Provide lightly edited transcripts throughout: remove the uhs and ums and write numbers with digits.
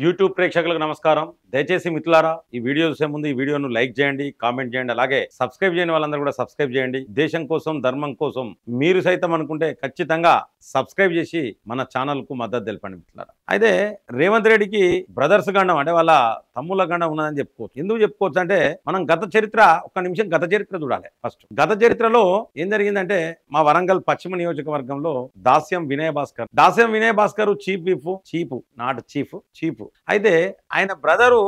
YouTube ప్రేక్షకులకు నమస్కారం. దయచేసి మిత్రులారా ఈ వీడియో చూసే ముందు ఈ వీడియోను లైక్ చేయండి, కామెంట్ చేయండి, అలాగే సబ్స్క్రైబ్ చేయని వాళ్ళందరూ కూడా సబ్స్క్రైబ్ చేయండి. దేశం కోసం, ధర్మం కోసం మీరు సైతం అనుకుంటే ఖచ్చితంగా సబ్స్క్రైబ్ చేసి మన ఛానల్కు మద్దతు తెలపండి మిత్రులారా. అయితే రేవంత్ రెడ్డికి బ్రదర్స్ గండం అంటే వాళ్ళ తమ్ముళ్ళ గండం ఉన్నదని చెప్పుకోవచ్చు. ఎందుకు చెప్పుకోవచ్చు అంటే మనం గత చరిత్ర ఒక్క నిమిషం గత చరిత్ర చూడాలి. ఫస్ట్ గత చరిత్రలో ఏం జరిగిందంటే మా వరంగల్ పశ్చిమ నియోజకవర్గంలో దాస్యం వినయ్ భాస్కర్ చీఫ్ అయితే ఆయన బ్రదరు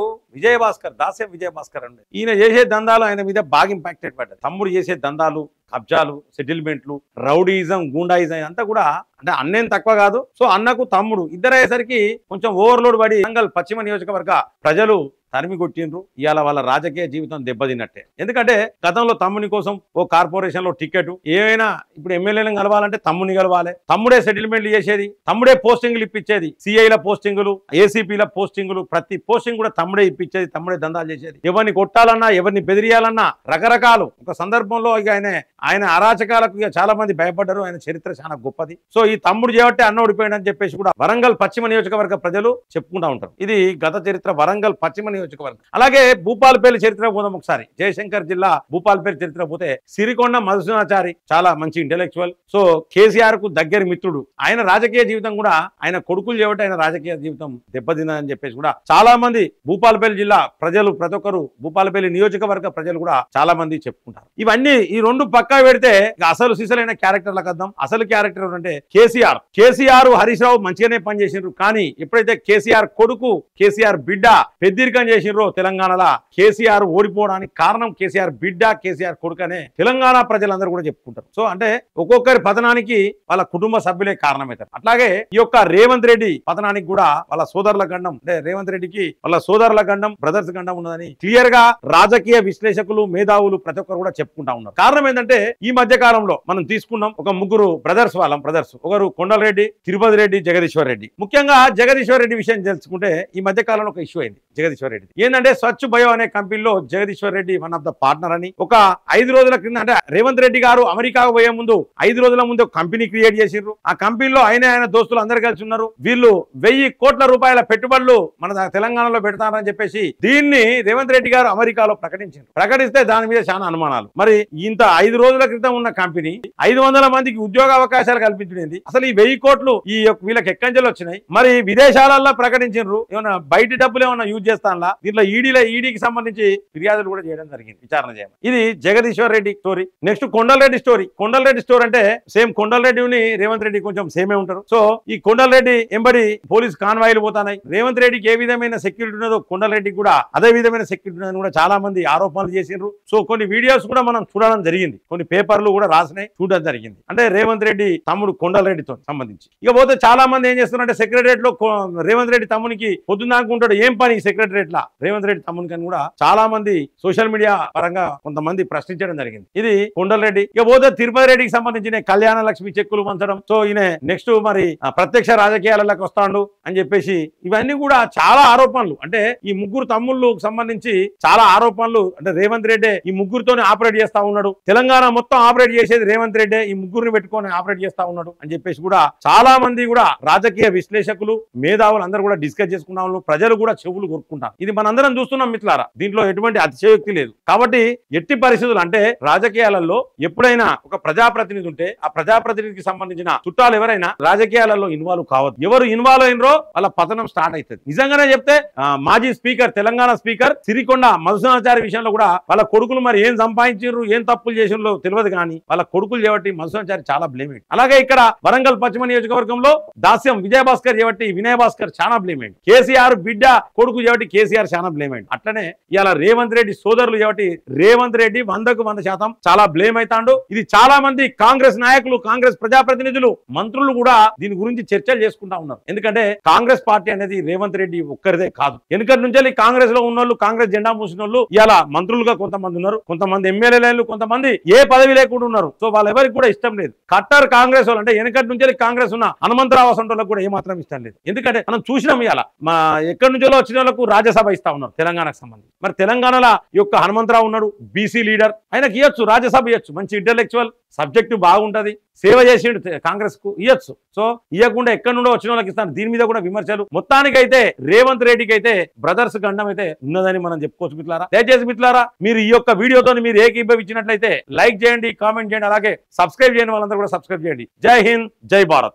దాస్యం విజయ భాస్కర్ అండి. ఈయన చేసే దందాలు ఆయన మీద బాగా ఇంపాక్టెడ్ పడ్డాయి. తమ్ముడు చేసే దందాలు, కబ్జాలు, సెటిల్మెంట్లు, రౌడీయిజం, గూండాయిజం అంతా కూడా అంటే అన్నేం తక్కువ కాదు. సో అన్నకు తమ్ముడు ఇద్దరు అయ్యేసరికి కొంచెం ఓవర్లోడ్ పడి వరంగల్ పశ్చిమ నియోజకవర్గ ప్రజలు తరిమి కొట్టిండ్రు. ఇవాళ వాళ్ళ రాజకీయ జీవితం దెబ్బతిన్నట్టే. ఎందుకంటే గతంలో తమ్ముని కోసం ఓ కార్పొరేషన్ లో టికెట్ ఏమైనా ఇప్పుడు ఎమ్మెల్యేలను కలవాలంటే తమ్ముని కలవాలి, తమ్ముడే సెటిల్మెంట్లు చేసేది, తమ్ముడే పోస్టింగ్లు ఇప్పించేది, సిఐల పోస్టింగులు, ఏసీపీల పోస్టింగులు, ప్రతి పోస్టింగ్ కూడా తమ్ముడే ఇప్పించేది, తమ్ముడే దందాలు చేసేది. ఎవరిని కొట్టాలన్నా, ఎవరిని బెదిరియాలన్నా రకరకాలు. ఒక సందర్భంలో ఇక ఆయన అరాచకాలకు ఇక చాలా మంది భయపడ్డారు. ఆయన చరిత్ర చాలా గొప్పది. సో ఈ తమ్ముడు చేయబట్టే అన్న ఓడిపోయాడని చెప్పేసి కూడా వరంగల్ పశ్చిమ నియోజకవర్గ ప్రజలు చెప్పుకుంటా ఉంటారు. ఇది గత చరిత్ర వరంగల్ పశ్చిమ నియోజకవర్గం. అలాగే భూపాలపల్లి చరిత్ర పోదాం ఒకసారి. జయశంకర్ జిల్లా భూపాలపల్లి చరిత్ర పోతే సిరికొండ మధుసూదనాచారి చాలా మంచి ఇంటెలెక్చువల్. సో కేసీఆర్ కు దగ్గర మిత్రుడు. ఆయన రాజకీయ జీవితం కూడా ఆయన కొడుకులు చేయబట్టి ఆయన రాజకీయ జీవితం దెబ్బతిందని చెప్పేసి కూడా చాలా మంది భూపాలపల్లి జిల్లా ప్రజలు, ప్రతి ఒక్కరు భూపాలపల్లి నియోజకవర్గ ప్రజలు కూడా చాలా మంది చెప్పుకుంటారు. ఇవన్నీ ఈ రెండు పక్కా పెడితే అసలు సిసలైన క్యారెక్టర్లకు వద్దాం. అసలు క్యారెక్టర్ అంటే కేసీఆర్ హరీష్ రావు మంచిగానే పనిచేసిండ్రు. కానీ ఎప్పుడైతే కేసీఆర్ కొడుకు, కేసీఆర్ బిడ్డ పెద్దరికం చేసిండ్రో తెలంగాణలో కేసీఆర్ ఓడిపోవడానికి కారణం కేసీఆర్ బిడ్డ, కేసీఆర్ కొడుకనే తెలంగాణ ప్రజలందరూ కూడా చెప్పుకుంటారు. సో అంటే ఒక్కొక్కరి పతనానికి వాళ్ళ కుటుంబ సభ్యులే కారణమవుతారు. అట్లాగే ఈ యొక్క రేవంత్ రెడ్డి పతనానికి కూడా వాళ్ళ సోదరుల గండం, అంటే రేవంత్ రెడ్డికి వాళ్ళ సోదరుల గండం, బ్రదర్స్ గండం ఉన్నదని క్లియర్ గా రాజకీయ విశ్లేషకులు, మేధావులు ప్రతి ఒక్కరు కూడా చెప్పుకుంటా ఉన్నారు. కారణం ఏంటంటే ఈ మధ్య కాలంలో మనం తీసుకున్నాం ఒక ముగ్గురు బ్రదర్స్. ఒకరు కొండలరెడ్డి, తిరుపతి రెడ్డి, జగదీశ్వర్ రెడ్డి. ముఖ్యంగా జగదీశ్వర్ రెడ్డి విషయం తెలుసుకుంటే ఈ మధ్య కాలంలో ఒక ఇష్యూ అయింది. జగదీశ్వర్ రెడ్డి ఏంటంటే స్వచ్ఛ బయో అనే కంపెనీలో Jagadishwar Reddy one of the partner అని ఒక 5 రోజుల క్రింద, అంటే రేవంత్ రెడ్డి గారు అమెరికాకు పోయే ముందు 5 రోజుల ముందు కంపెనీ క్రియేట్ చేసిండ్రు. ఆ కంపెనీలో ఆయన దోస్తులు అందరు కలిసి ఉన్నారు. వీళ్ళు 1000 కోట్ల రూపాయల పెట్టుబడులు మన తెలంగాణలో పెడతారని చెప్పేసి దీన్ని రేవంత్ రెడ్డి గారు అమెరికాలో ప్రకటిస్తే దాని మీద చాలా అనుమానాలు. మరి ఇంత 5 రోజుల క్రితం ఉన్న కంపెనీ 500 మందికి ఉద్యోగ అవకాశాలు కల్పించింది. అసలు ఈ 1000 కోట్లు ఈ వీళ్ళకి ఎక్కంచెలు వచ్చినాయి. మరి విదేశాలలో ప్రకటించారు. ఏమన్నా బయట డబ్బులు ఏమన్నా యూజ్ చేస్తానా? దీంట్లో ఈడీకి సంబంధించి ఫిర్యాదులు కూడా చేయడం జరిగింది, విచారణ చేయడం. ఇది Jagadishwar Reddy story. Next Kondal Reddy story అంటే సేమ్ కొండలరెడ్డిని రేవంత్ రెడ్డి కొంచెం సేమే ఉంటారు. సో ఈ కొండలరెడ్డి ఎంబడి పోలీస్ కాన్వాయిలు పోతాయి. రేవంత్ రెడ్డికి ఏ విధమైన సెక్యూరిటీ ఉన్నదో కొండలరెడ్డికి కూడా అదే విధమైన సెక్యూరిటీ ఉన్నదని కూడా చాలా మంది ఆరోపణలు చేసిండ్రు. సో కొన్ని వీడియోస్ కూడా మనం చూడడం జరిగింది, కొన్ని పేపర్లు కూడా రాసినాయి, చూడడం జరిగింది. అంటే రేవంత్ రెడ్డి తమ్ముడు కొండలరెడ్డితో సంబంధించి. ఇక పోతే చాలా మంది ఏం చేస్తున్నారంటే సెక్రటరియట్ లో రేవంత్ రెడ్డి తమ్మునికి పొద్దున్నాకుంటాడు, ఏం పని సెక్రటరియట్ లా రేవంత్ రెడ్డి తమ్మునికి అని కూడా చాలా మంది సోషల్ మీడియా పరంగా కొంతమంది ప్రశ్నించడం జరిగింది. ఇది కొండలరెడ్డి. ఇక పోతే తిరుపతి రెడ్డికి సంబంధించిన కళ్యాణ లక్ష్మి చెక్కులు పంచడం. సో ఈయన నెక్స్ట్ మరి ప్రత్యక్ష రాజకీయాలకు వస్తాడు అని చెప్పేసి ఇవన్నీ కూడా చాలా ఆరోపణలు. అంటే ఈ ముగ్గురు తమ్ముళ్ళకు సంబంధించి చాలా ఆరోపణలు. అంటే రేవంత్ రెడ్డి ఈ ముగ్గురుతోనే ఆపరేట్ చేస్తా ఉన్నాడు, తెలంగాణ మొత్తం ఆపరేట్ చేసేది రేవంత్ రెడ్డి, ఈ ముగ్గురిని పెట్టుకొని ఆపరేట్ చేస్తా ఉన్నాడు అని చెప్పేసి కూడా చాలా మంది కూడా రాజకీయ విశ్లేషకులు, మేధావులు అందరూ కూడా డిస్కస్ చేసుకున్నాము. ప్రజలు కూడా చెవులు కొరుక్కుంటారు. ఇది మనందరం చూస్తున్నాం మిత్రులారా. దీంట్లో ఎటువంటి అతిశయోక్తి లేదు. కాబట్టి ఎట్టి పరిస్థితులు అంటే రాజకీయాలలో ఎప్పుడైనా ఒక ప్రజాప్రతినిధి ఉంటే ఆ ప్రజాప్రతినిధికి సంబంధించిన చుట్టాలు ఎవరైనా రాజకీయాలలో ఇన్వాల్వ్ కావద్దు. ఎవరు ఇన్వాల్వ్ అయినరో వాళ్ళ పతనం స్టార్ట్ అవుతుంది. నిజంగానే చెప్తే మాజీ స్పీకర్, తెలంగాణ స్పీకర్ సిరికొండ మధుసూదనాచారి విషయంలో కూడా వాళ్ళ కొడుకులు మరి ఏం సంపాదించారు, ఏం తప్పులు చేసినో తెలియదు, కానీ వాళ్ళ కొడుకులు చేయబట్టి మధుసూదనాచారి చాలా బ్లేమ్. అలాగే ఇక్కడ వరంగల్ పశ్చిమ నియోజకవర్గంలో దాస్యం విజయ భాస్కర్ చేయబట్టి వినయ్ భాస్కర్ చాలా బ్లేమ్. కేసీఆర్ బిడ్డ కొడుకు చేయబట్టి కేసీఆర్ చాలా బ్లేమ్. అట్లనే ఇవాళ రేవంత్ రెడ్డి సోదరులు చేయబట్టి రేవంత్ రెడ్డి 100% చాలా బ్లేమ్ అవుతాడు. ఇది చాలా మంది కాంగ్రెస్ నాయకులు, కాంగ్రెస్ ప్రజాప్రతినిధులు, మంత్రులు కూడా దీని గురించి చర్చలు చేసుకుంటా ఉన్నారు. ఎందుకంటే కాంగ్రెస్ పార్టీ అనేది రేవంత్ రెడ్డి ఒక్కరిదే కాదు. వెనుకటి నుంచి కాంగ్రెస్ లో ఉన్నోళ్ళు, కాంగ్రెస్ జెండా మూసిన వాళ్ళు ఇలా మంత్రులుగా కొంతమంది ఉన్నారు, కొంతమంది ఎమ్మెల్యేలు, కొంతమంది ఏ పదవి లేకుండా ఉన్నారు. సో వాళ్ళెవరికి కూడా ఇష్టం లేదు. కట్టర్ కాంగ్రెస్ వాళ్ళు, అంటే వెనకటి నుంచి కాంగ్రెస్ ఉన్న హనుమంతరావు అసంటోళ్ళకు కూడా ఏమాత్రం ఇష్టం లేదు. ఎందుకంటే మనం చూసినాం ఇవాళ ఎక్కడి నుంచో వచ్చిన వాళ్ళకు రాజ్యసభ రాజ్యసభ ఇస్తా ఉన్నారు తెలంగాణకు సంబంధించి. మరి తెలంగాణలో ఈ యొక్క హనుమంతరావు ఉన్నాడు, బీసీ లీడర్, ఆయనకి ఇవ్వచ్చు రాజ్యసభ ఇవ్వచ్చు, మంచి ఇంటెలెక్చువల్, సబ్జెక్టు బాగుంటది, సేవ చేసిండు కాంగ్రెస్ కు, ఇవ్వచ్చు. సో ఇవ్వకుండా ఎక్కడి నుండో వచ్చిన వాళ్ళకి ఇస్తాను. దీని మీద కూడా విమర్శలు. మొత్తానికైతే రేవంత్ రెడ్డికి అయితే బ్రదర్స్ గండం అయితే ఉన్నదని మనం చెప్పుకోవచ్చు మిత్రులారా. దయచేసి మిత్రులారా మీరు ఈ యొక్క వీడియోతో మీరు ఏకీభవించినట్లయితే లైక్ చేయండి, కామెంట్ చేయండి, అలాగే సబ్స్క్రైబ్ చేయని వాళ్ళందరూ కూడా సబ్స్క్రైబ్ చేయండి. జై హింద్, జై భారత్.